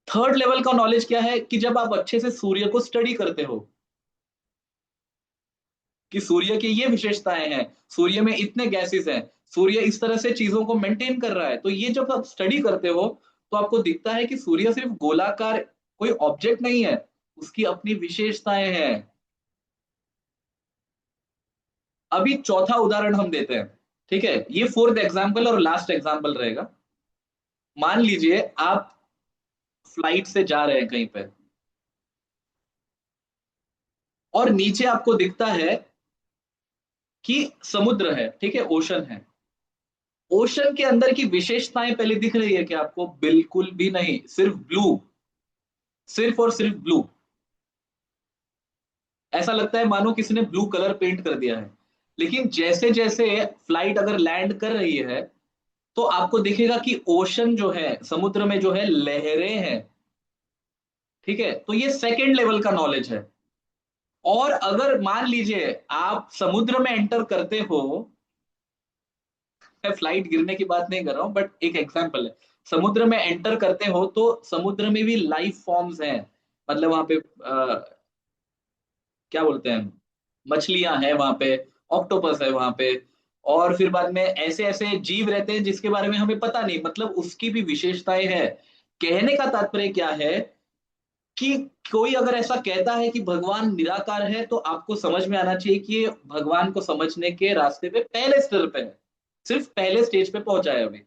Speaker 1: थर्ड लेवल का नॉलेज क्या है? कि जब आप अच्छे से सूर्य को स्टडी करते हो कि सूर्य की ये विशेषताएं हैं, सूर्य में इतने गैसेस हैं, सूर्य इस तरह से चीजों को मेंटेन कर रहा है, तो ये जब आप स्टडी करते हो तो आपको दिखता है कि सूर्य सिर्फ गोलाकार कोई ऑब्जेक्ट नहीं है, उसकी अपनी विशेषताएं हैं। अभी चौथा उदाहरण हम देते हैं, ठीक है? ये फोर्थ एग्जाम्पल और लास्ट एग्जाम्पल रहेगा। मान लीजिए आप फ्लाइट से जा रहे हैं कहीं पे, और नीचे आपको दिखता है कि समुद्र है, ठीक है, ओशन है। ओशन के अंदर की विशेषताएं पहले दिख रही है क्या आपको? बिल्कुल भी नहीं, सिर्फ ब्लू, सिर्फ और सिर्फ ब्लू। ऐसा लगता है मानो किसी ने ब्लू कलर पेंट कर दिया है। लेकिन जैसे जैसे फ्लाइट अगर लैंड कर रही है तो आपको दिखेगा कि ओशन जो है, समुद्र में जो है लहरें हैं, ठीक है? तो ये सेकेंड लेवल का नॉलेज है। और अगर मान लीजिए आप समुद्र में एंटर करते हो, मैं फ्लाइट गिरने की बात नहीं कर रहा हूं बट एक एग्जांपल है, समुद्र में एंटर करते हो तो समुद्र में भी लाइफ फॉर्म्स हैं, मतलब वहां पे क्या बोलते हैं, मछलियां हैं वहां पे, ऑक्टोपस है वहां पे, और फिर बाद में ऐसे ऐसे जीव रहते हैं जिसके बारे में हमें पता नहीं, मतलब उसकी भी विशेषताएं हैं। कहने का तात्पर्य क्या है कि कोई अगर ऐसा कहता है कि भगवान निराकार है, तो आपको समझ में आना चाहिए कि ये भगवान को समझने के रास्ते पे पहले स्तर पे है, सिर्फ पहले स्टेज पे पहुंचा है अभी।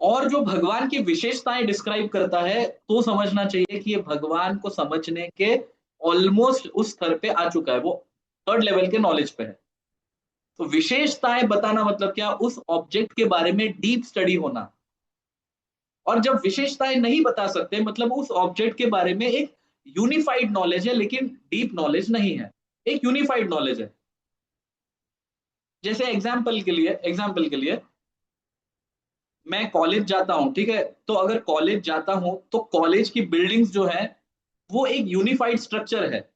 Speaker 1: और जो भगवान की विशेषताएं डिस्क्राइब करता है, तो समझना चाहिए कि ये भगवान को समझने के ऑलमोस्ट उस स्तर पे आ चुका है, वो थर्ड लेवल के नॉलेज पे है। तो विशेषताएं बताना मतलब क्या, उस ऑब्जेक्ट के बारे में डीप स्टडी होना। और जब विशेषताएं नहीं बता सकते, मतलब उस ऑब्जेक्ट के बारे में एक यूनिफाइड नॉलेज है लेकिन डीप नॉलेज नहीं है, एक यूनिफाइड नॉलेज है। जैसे एग्जाम्पल के लिए मैं कॉलेज जाता हूँ, ठीक है, तो अगर कॉलेज जाता हूँ तो कॉलेज की बिल्डिंग्स जो है वो एक यूनिफाइड स्ट्रक्चर है।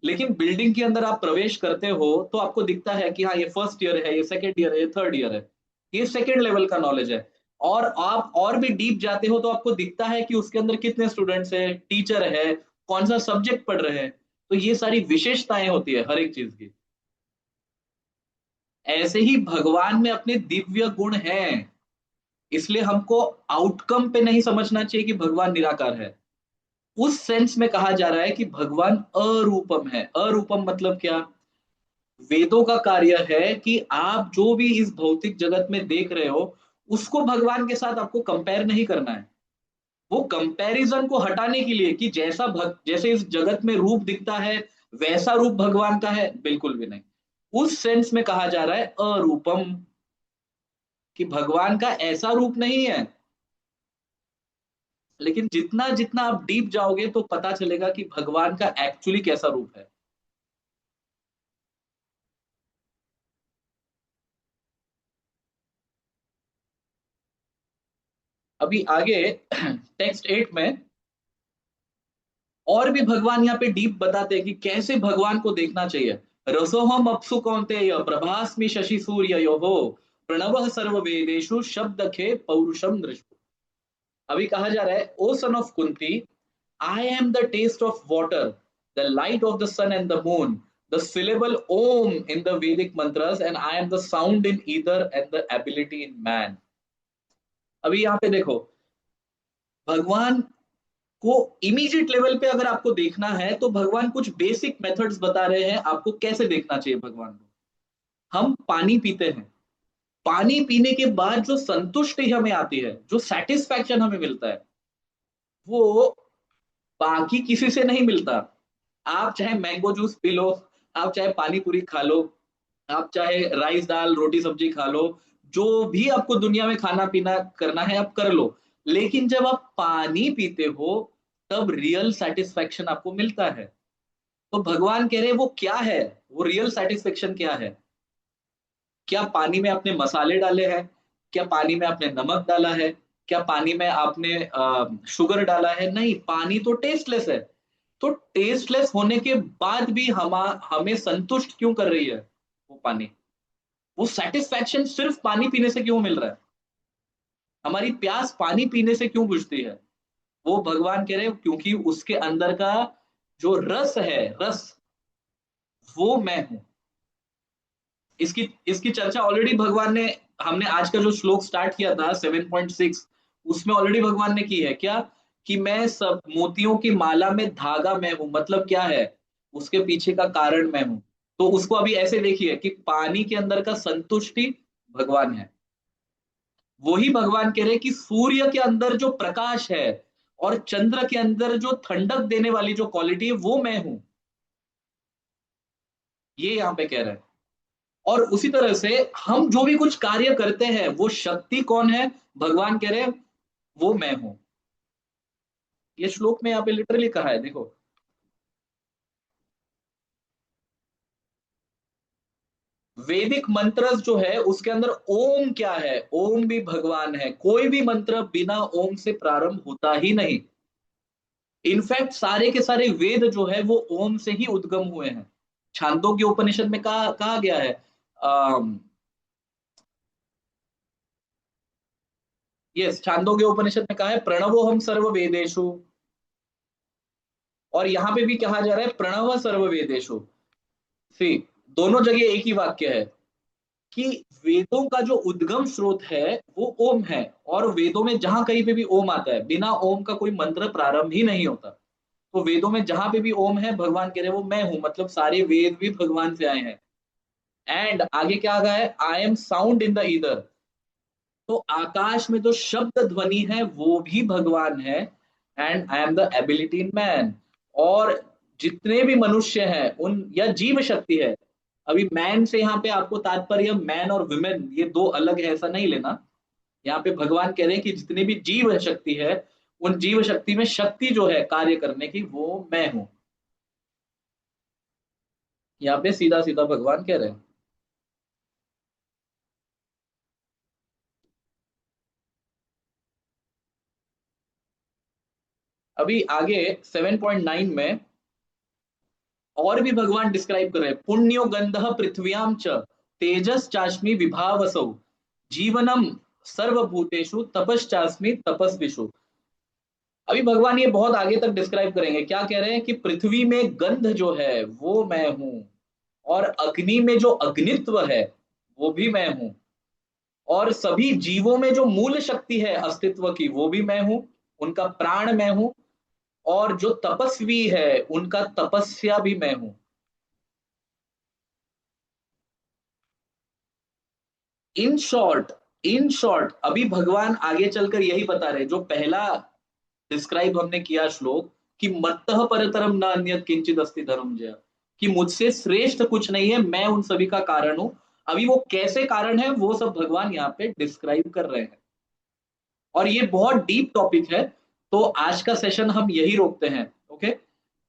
Speaker 1: लेकिन बिल्डिंग के अंदर आप प्रवेश करते हो तो आपको दिखता है कि हाँ, ये फर्स्ट ईयर है, ये सेकेंड ईयर है, ये थर्ड ईयर है। ये सेकेंड लेवल का नॉलेज है। और आप और भी डीप जाते हो तो आपको दिखता है कि उसके अंदर कितने स्टूडेंट्स है, टीचर है, कौन सा सब्जेक्ट पढ़ रहे हैं। तो ये सारी विशेषताएं होती है हर एक चीज की। ऐसे ही भगवान में अपने दिव्य गुण हैं। इसलिए हमको आउटकम पे नहीं समझना चाहिए कि भगवान निराकार है। उस सेंस में कहा जा रहा है कि भगवान अरूपम है। अरूपम मतलब क्या, वेदों का कार्य है कि आप जो भी इस भौतिक जगत में देख रहे हो, उसको भगवान के साथ आपको कंपेयर नहीं करना है। वो कंपैरिजन को हटाने के लिए कि जैसे इस जगत में रूप दिखता है, वैसा रूप भगवान का है, बिल्कुल भी नहीं। उस सेंस में कहा जा रहा है अरूपम, कि भगवान का ऐसा रूप नहीं है। लेकिन जितना जितना आप डीप जाओगे तो पता चलेगा कि भगवान का एक्चुअली कैसा रूप है। अभी आगे टेक्स्ट 8 में और भी भगवान यहाँ पे डीप बताते हैं कि कैसे भगवान को देखना चाहिए। रसोहम अप्सु कौन्तेय प्रभास्मि शशि सूर्य यो प्रणव सर्व वेदेशु शब्द खे पौरुषम दृष्टु। अभी कहा जा रहा है, O son of Kunti, I am the taste of water, the light of the sun and the moon, the syllable Om in the Vedic mantras, and I am the sound in ether and the ability in man. अभी यहाँ पे देखो, भगवान को इमीडिएट लेवल पे अगर आपको देखना है तो भगवान कुछ बेसिक मेथड्स बता रहे हैं आपको कैसे देखना चाहिए भगवान को। हम पानी पीते हैं, पानी पीने के बाद जो संतुष्टि हमें आती है, जो सेटिस्फैक्शन हमें मिलता है, वो बाकी किसी से नहीं मिलता। आप चाहे मैंगो जूस पी लो, आप चाहे पानी पूरी खा लो, आप चाहे राइस दाल रोटी सब्जी खा लो, जो भी आपको दुनिया में खाना पीना करना है आप कर लो। लेकिन जब आप पानी पीते हो, तब रियल सेटिस्फैक्शन आपको मिलता है। तो भगवान कह रहे हैं वो क्या है, वो रियल सेटिस्फेक्शन क्या है। क्या पानी में आपने मसाले डाले हैं, क्या पानी में आपने नमक डाला है, क्या पानी में आपने शुगर डाला है? नहीं, पानी तो टेस्टलेस है। तो टेस्टलेस होने के बाद भी हमें संतुष्ट क्यों कर रही है वो पानी? वो सेटिस्फैक्शन सिर्फ पानी पीने से क्यों मिल रहा है? हमारी प्यास पानी पीने से क्यों बुझती है? वो भगवान कह रहे हैं क्योंकि उसके अंदर का जो रस है, रस, वो मैं हूं। इसकी इसकी चर्चा ऑलरेडी भगवान ने, हमने आज का जो श्लोक स्टार्ट किया था 7.6, उसमें ऑलरेडी भगवान ने की है क्या, कि मैं सब मोतियों की माला में धागा मैं हूं। मतलब क्या है, उसके पीछे का कारण मैं हूं। तो उसको अभी ऐसे देखिए कि पानी के अंदर का संतुष्टि भगवान है। वही भगवान कह रहे हैं कि सूर्य के अंदर जो प्रकाश है और चंद्र के अंदर जो ठंडक देने वाली जो क्वालिटी है, वो मैं हूं। ये यहाँ पे कह रहे हैं। और उसी तरह से हम जो भी कुछ कार्य करते हैं, वो शक्ति कौन है? भगवान कह रहे हैं वो मैं हूं। ये श्लोक में यहाँ पे लिटरली कहा है, देखो। वैदिक मंत्र जो है उसके अंदर ओम क्या है, ओम भी भगवान है। कोई भी मंत्र बिना ओम से प्रारंभ होता ही नहीं। इनफैक्ट सारे के सारे वेद जो है वो ओम से ही उद्गम हुए हैं। छांदोग्य उपनिषद में कहा गया है, यस, छांदोग्य उपनिषद में कहा है प्रणवो हम सर्व वेदेषु। और यहाँ पे भी कहा जा रहा है प्रणव सर्व वेदेषु। सी, दोनों जगह एक ही वाक्य है कि वेदों का जो उद्गम स्रोत है वो ओम है, और वेदों में जहां कहीं पे भी ओम आता है, बिना ओम का कोई मंत्र प्रारंभ ही नहीं होता। तो वेदों में जहां पे भी ओम है, भगवान कह रहे हैं वो मैं हूं, मतलब सारे वेद भी भगवान से आए हैं। एंड आगे क्या आ गया है, I am sound in the either. तो आकाश में जो शब्द ध्वनि है वो भी भगवान है। And I am the ability in man. और जितने भी मनुष्य हैं उन, या जीव शक्ति है, अभी मैन से यहाँ पे आपको तात्पर्य मैन और वुमेन ये दो अलग है ऐसा नहीं लेना। यहाँ पे भगवान कह रहे हैं कि जितने भी जीव शक्ति है, उन जीव शक्ति में शक्ति जो है कार्य करने की वो मैं हूं। यहाँ पे सीधा सीधा भगवान कह रहे हैं। अभी आगे 7.9 में और भी भगवान डिस्क्राइब कर रहे हैं, पुण्यो गंधः पृथ्व्याम च तेजस चास्मि विभावसौ जीवनम सर्वभूतेषु तपश्चास्मि तपस्विषु। अभी भगवान ये बहुत आगे तक डिस्क्राइब करेंगे, क्या कह रहे हैं कि पृथ्वी में गंध जो है वो मैं हूं, और अग्नि में जो अग्नित्व है वो भी मैं हूं, और सभी जीवों में जो मूल शक्ति है अस्तित्व की वो भी मैं हूं, उनका प्राण मैं हूं, और जो तपस्वी है उनका तपस्या भी मैं हूं। इन शॉर्ट, इन शॉर्ट अभी भगवान आगे चलकर यही बता रहे हैं, जो पहला डिस्क्राइब हमने किया श्लोक, कि मत्तः परतरम न अन्यत् किंचित अस्ति धनंजय, कि मुझसे श्रेष्ठ कुछ नहीं है, मैं उन सभी का कारण हूं। अभी वो कैसे कारण है वो सब भगवान यहाँ पे डिस्क्राइब कर रहे हैं, और ये बहुत डीप टॉपिक है। तो आज का सेशन हम यही रोकते हैं, ओके।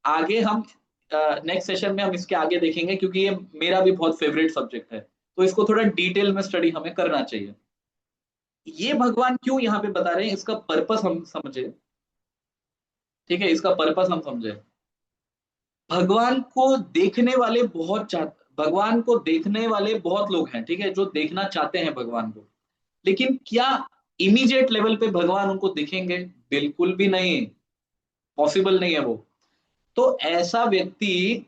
Speaker 1: आगे हम नेक्स्ट सेशन में हम इसके आगे देखेंगे, क्योंकि ये मेरा भी बहुत फेवरेट सब्जेक्ट है, तो इसको थोड़ा डिटेल में स्टडी हमें करना चाहिए। ये भगवान क्यों यहाँ पे बता रहे हैं, इसका पर्पस हम समझे, ठीक है, इसका पर्पस हम समझे। भगवान को देखने वाले बहुत चाह भगवान को देखने वाले बहुत लोग हैं, ठीक है, जो देखना चाहते हैं भगवान को। लेकिन क्या इमीडिएट लेवल पे भगवान उनको दिखेंगे? बिल्कुल भी नहीं, पॉसिबल नहीं है वो। तो ऐसा व्यक्ति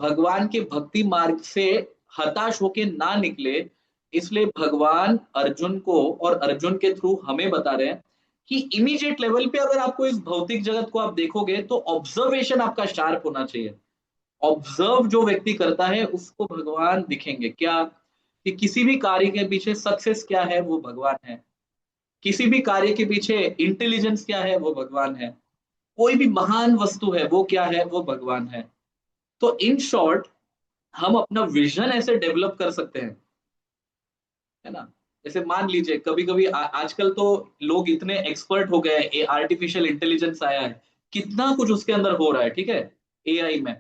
Speaker 1: भगवान के भक्ति मार्ग से हताश होके ना निकले, इसलिए भगवान अर्जुन को और अर्जुन के थ्रू हमें बता रहे हैं कि इमीडिएट लेवल पे अगर आपको इस भौतिक जगत को आप देखोगे तो ऑब्जर्वेशन आपका शार्प होना चाहिए। ऑब्जर्व जो व्यक्ति करता है उसको भगवान दिखेंगे, क्या? कि किसी भी कार्य के पीछे सक्सेस क्या है वो भगवान है, किसी भी कार्य के पीछे इंटेलिजेंस क्या है वो भगवान है, कोई भी महान वस्तु है वो क्या है, वो भगवान है। तो इन शॉर्ट हम अपना विजन ऐसे डेवलप कर सकते हैं, है ना। जैसे मान लीजिए कभी कभी आजकल तो लोग इतने एक्सपर्ट हो गए हैं, आर्टिफिशियल इंटेलिजेंस आया है, कितना कुछ उसके अंदर हो रहा है, ठीक है, एआई में।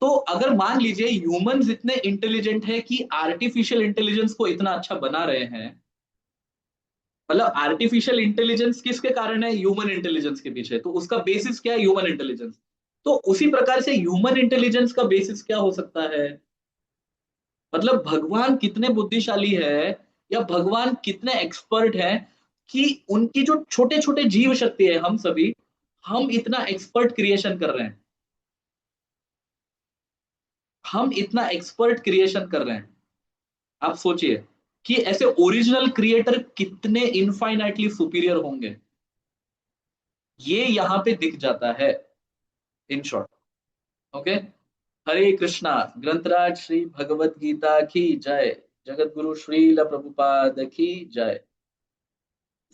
Speaker 1: तो अगर मान लीजिए ह्यूमंस इतने इंटेलिजेंट है कि आर्टिफिशियल इंटेलिजेंस को इतना अच्छा बना रहे हैं, मतलब आर्टिफिशियल इंटेलिजेंस किसके कारण है? ह्यूमन इंटेलिजेंस के पीछे, तो उसका बेसिस क्या है? Human intelligence. तो उसी प्रकार से ह्यूमन इंटेलिजेंस का बेसिस क्या हो सकता है? मतलब भगवान कितने बुद्धिशाली है, या भगवान कितने एक्सपर्ट है, कि उनकी जो छोटे छोटे जीव शक्ति है, हम सभी, हम इतना एक्सपर्ट क्रिएशन कर रहे हैं, हम इतना एक्सपर्ट क्रिएशन कर रहे हैं। आप सोचिए कि ऐसे ओरिजिनल क्रिएटर कितने इनफाइनाइटली सुपीरियर होंगे, ये यहां पे दिख जाता है, इन शॉर्ट। ओके। हरे कृष्णा। ग्रंथराज श्री भगवत गीता की जय। जगत गुरु श्रील प्रभुपाद की जय।